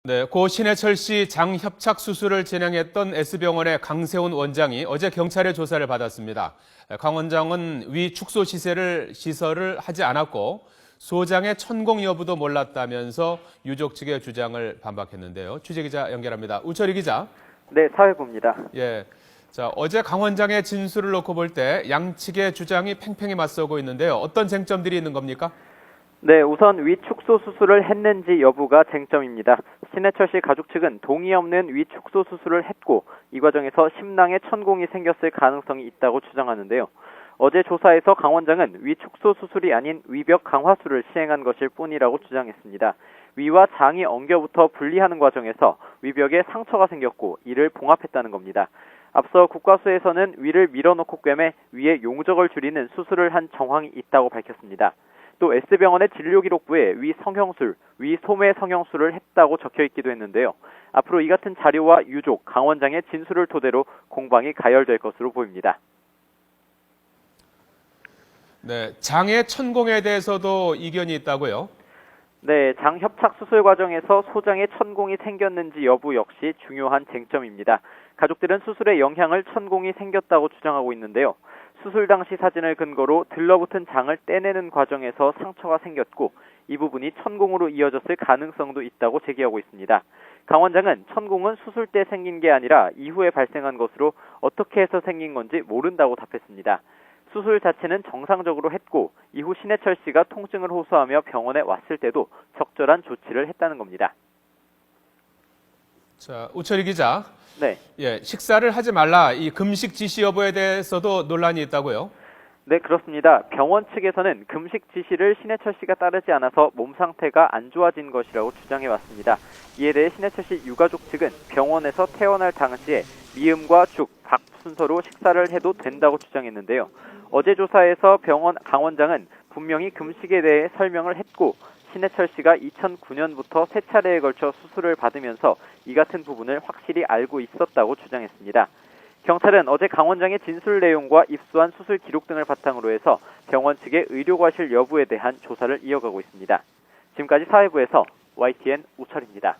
네, 고 신해철 씨 장협착 수술을 진행했던 S병원의 강세훈 원장이 어제 경찰의 조사를 받았습니다. 강 원장은 위 축소 시설을 하지 않았고 소장의 천공 여부도 몰랐다면서 유족 측의 주장을 반박했는데요. 취재기자 연결합니다. 우철희 기자. 네, 사회부입니다. 예. 자, 어제 강 원장의 진술을 놓고 볼 때 양측의 주장이 팽팽히 맞서고 있는데요. 어떤 쟁점들이 있는 겁니까? 네, 우선 위축소 수술을 했는지 여부가 쟁점입니다. 신해철 씨 가족 측은 동의 없는 위축소 수술을 했고 이 과정에서 심낭에 천공이 생겼을 가능성이 있다고 주장하는데요. 어제 조사에서 강 원장은 위축소 수술이 아닌 위벽 강화술을 시행한 것일 뿐이라고 주장했습니다. 위와 장이 엉겨붙어 분리하는 과정에서 위벽에 상처가 생겼고 이를 봉합했다는 겁니다. 앞서 국과수에서는 위를 밀어넣고 꿰매 위에 용적을 줄이는 수술을 한 정황이 있다고 밝혔습니다. 또 S병원의 진료기록부에 위 성형술, 위 소매 성형술을 했다고 적혀있기도 했는데요. 앞으로 이 같은 자료와 유족, 강 원장의 진술을 토대로 공방이 가열될 것으로 보입니다. 네, 장의 천공에 대해서도 이견이 있다고요? 네, 장협착 수술 과정에서 소장에 천공이 생겼는지 여부 역시 중요한 쟁점입니다. 가족들은 수술의 영향을 천공이 생겼다고 주장하고 있는데요. 수술 당시 사진을 근거로 들러붙은 장을 떼내는 과정에서 상처가 생겼고 이 부분이 천공으로 이어졌을 가능성도 있다고 제기하고 있습니다. 강 원장은 천공은 수술 때 생긴 게 아니라 이후에 발생한 것으로 어떻게 해서 생긴 건지 모른다고 답했습니다. 수술 자체는 정상적으로 했고 이후 신해철 씨가 통증을 호소하며 병원에 왔을 때도 적절한 조치를 했다는 겁니다. 자, 우철희 기자. 네. 예, 식사를 하지 말라 이 금식 지시 여부에 대해서도 논란이 있다고요? 네, 그렇습니다. 병원 측에서는 금식 지시를 신해철 씨가 따르지 않아서 몸 상태가 안 좋아진 것이라고 주장해 왔습니다. 이에 대해 신해철 씨 유가족 측은 병원에서 퇴원할 당시에 미음과 죽, 밥 순서로 식사를 해도 된다고 주장했는데요. 어제 조사에서 병원 강 원장은 분명히 금식에 대해 설명을 했고 신해철 씨가 2009년부터 세 차례에 걸쳐 수술을 받으면서 이 같은 부분을 확실히 알고 있었다고 주장했습니다. 경찰은 어제 강 원장의 진술 내용과 입수한 수술 기록 등을 바탕으로 해서 병원 측의 의료과실 여부에 대한 조사를 이어가고 있습니다. 지금까지 사회부에서 YTN 우철입니다.